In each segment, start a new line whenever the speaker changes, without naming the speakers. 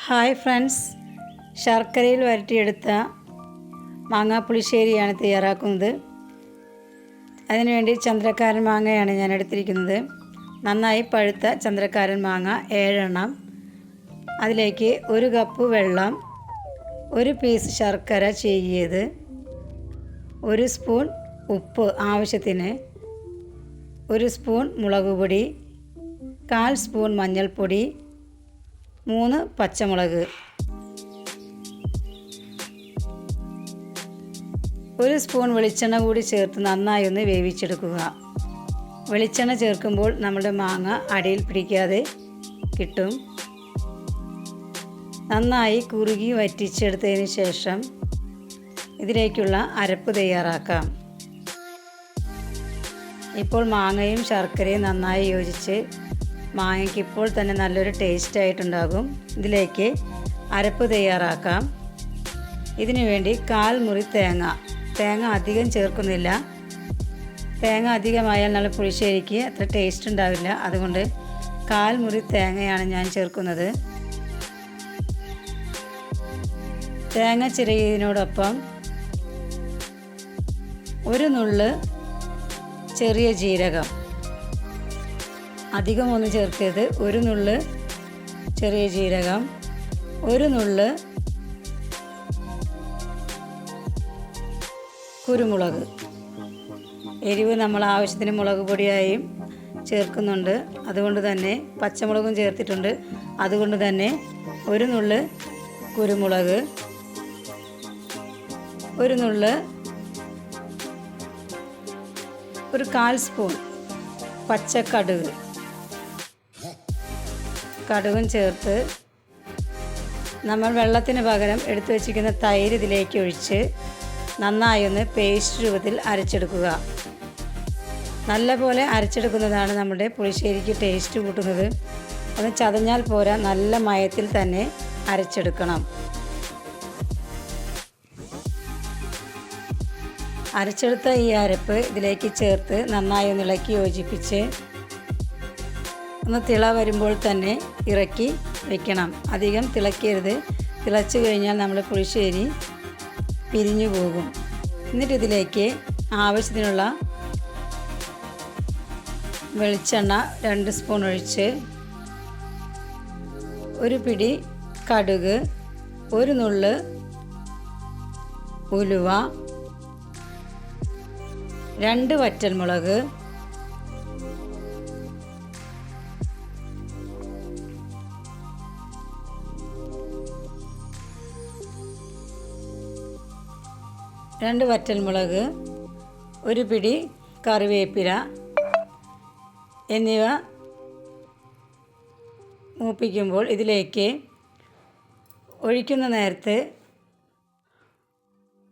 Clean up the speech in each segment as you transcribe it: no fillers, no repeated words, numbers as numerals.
Hi friends, ശർക്കരയിൽ വരട്ടിയെടുത്ത മാങ്ങാപ്പുളിശ്ശേരിയാണ് തയ്യാറാക്കുന്നത്. അതിനുവേണ്ടി ചന്ദ്രക്കാരൻ മാങ്ങയാണ് ഞാൻ എടുത്തിരിക്കുന്നത്. നന്നായി പഴുത്ത ചന്ദ്രക്കാരൻ മാങ്ങ 7 എണ്ണം. അതിലേക്ക് 1 കപ്പ് വെള്ളം, 1 പീസ് ശർക്കര ചീകിയത്, 1 സ്പൂൺ ഉപ്പ് ആവശ്യത്തിന്, 1 സ്പൂൺ മുളക് പൊടി, 1/4 സ്പൂൺ മഞ്ഞൾപ്പൊടി, 3 പച്ചമുളക്, 1 സ്പൂൺ വെളിച്ചെണ്ണ കൂടി ചേർത്ത് നന്നായി ഒന്ന് വേവിച്ചെടുക്കുക. വെളിച്ചെണ്ണ ചേർക്കുമ്പോൾ നമ്മുടെ മാങ്ങ അടിയിൽ പിടിക്കാതെ കിട്ടും. നന്നായി കുറുകി വറ്റിച്ചെടുത്തതിന് ശേഷം ഇതിലേക്കുള്ള അരപ്പ് തയ്യാറാക്കാം. ഇപ്പോൾ മാങ്ങയും ശർക്കരയും നന്നായി യോജിച്ച് മാങ്ങയ്ക്ക് ഇപ്പോൾ തന്നെ നല്ലൊരു ടേസ്റ്റ് ആയിട്ടുണ്ടാകും. ഇതിലേക്ക് അരപ്പ് തയ്യാറാക്കാം. ഇതിനു വേണ്ടി 1/4 മുറി തേങ്ങ അധികം ചേർക്കുന്നില്ല. തേങ്ങ അധികമായാൽ നല്ല പുളിശ്ശേരിക്ക് അത്ര ടേസ്റ്റ് ഉണ്ടാവില്ല. അതുകൊണ്ട് 1/4 മുറി തേങ്ങയാണ് ഞാൻ ചേർക്കുന്നത്. തേങ്ങ ചിരകിയതിനോടൊപ്പം 1 നുള്ള് ചെറിയ ജീരകം, അധികമൊന്നും ചേർക്കരുത്. 1 നുള്ള് ചെറിയ ജീരകം, 1 നുള്ള് കുരുമുളക്. എരിവ് നമ്മൾ ആവശ്യത്തിന് മുളക് പൊടിയായും ചേർക്കുന്നുണ്ട്. അതുകൊണ്ട് തന്നെ പച്ചമുളകും ചേർത്തിട്ടുണ്ട്. അതുകൊണ്ട് തന്നെ 1 നുള്ള് കുരുമുളക്, 1 നുള്ള് 1/4 സ്പൂൺ പച്ചക്കടുക്, കടുകും ചേർത്ത് നമ്മൾ വെള്ളത്തിന് പകരം എടുത്തു വച്ചിരിക്കുന്ന തൈര് ഇതിലേക്ക് ഒഴിച്ച് നന്നായി ഒന്ന് പേസ്റ്റ് രൂപത്തിൽ അരച്ചെടുക്കുക. നല്ലപോലെ അരച്ചെടുക്കുന്നതാണ് നമ്മുടെ പുളിശ്ശേരിക്ക് ടേസ്റ്റ് കൂട്ടുന്നത്. ഒന്ന് ചതഞ്ഞാൽ പോരാ, നല്ല മയത്തിൽ തന്നെ അരച്ചെടുക്കണം. അരച്ചെടുത്ത ഈ അരപ്പ് ഇതിലേക്ക് ചേർത്ത് നന്നായി ഒന്ന് ഇളക്കി യോജിപ്പിച്ച് ഒന്ന് തിള വരുമ്പോൾ തന്നെ ഇറക്കി വെക്കണം. അധികം തിളക്കരുത്. തിളച്ച് കഴിഞ്ഞാൽ നമ്മുടെ പുളിശ്ശേരി പിരിഞ്ഞു പോകും. എന്നിട്ട് ഇതിലേക്ക് ആവശ്യത്തിനുള്ള വെളിച്ചെണ്ണ 2 സ്പൂൺ ഒഴിച്ച് 1 പിടി കടുക്, 1 നുള്ള് ഉലുവ, 2 വറ്റൽമുളക്, 2 വറ്റൽമുളക്, 1 പിടി കറിവേപ്പില എന്നിവ മൂപ്പിക്കുമ്പോൾ ഇതിലേക്ക് ഒഴിക്കുന്ന നേരത്ത്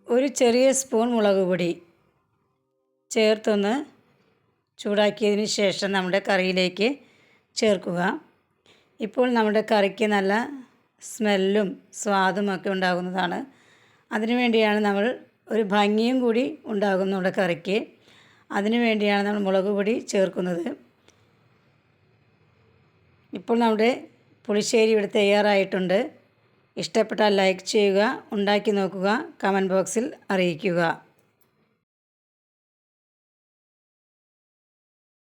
1 ചെറിയ സ്പൂൺ മുളക് പൊടി ചേർത്തൊന്ന് ചൂടാക്കിയതിന് ശേഷം നമ്മുടെ കറിയിലേക്ക് ചേർക്കുക. ഇപ്പോൾ നമ്മുടെ കറിക്ക് നല്ല സ്മെല്ലും സ്വാദും ഒക്കെ ഉണ്ടാകുന്നതാണ്. അതിനുവേണ്ടിയാണ് നമ്മൾ ഒരു ഭംഗിയും കൂടി ഉണ്ടാകും നമ്മുടെ കറിക്ക്. അതിനു വേണ്ടിയാണ് നമ്മൾ മുളക് പൊടി ചേർക്കുന്നത്. ഇപ്പോൾ നമ്മുടെ പുളിശ്ശേരി ഇവിടെ തയ്യാറായിട്ടുണ്ട്. ഇഷ്ടപ്പെട്ടാൽ ലൈക്ക് ചെയ്യുക, ഉണ്ടാക്കി നോക്കുക, കമൻറ്റ് ബോക്സിൽ അറിയിക്കുക.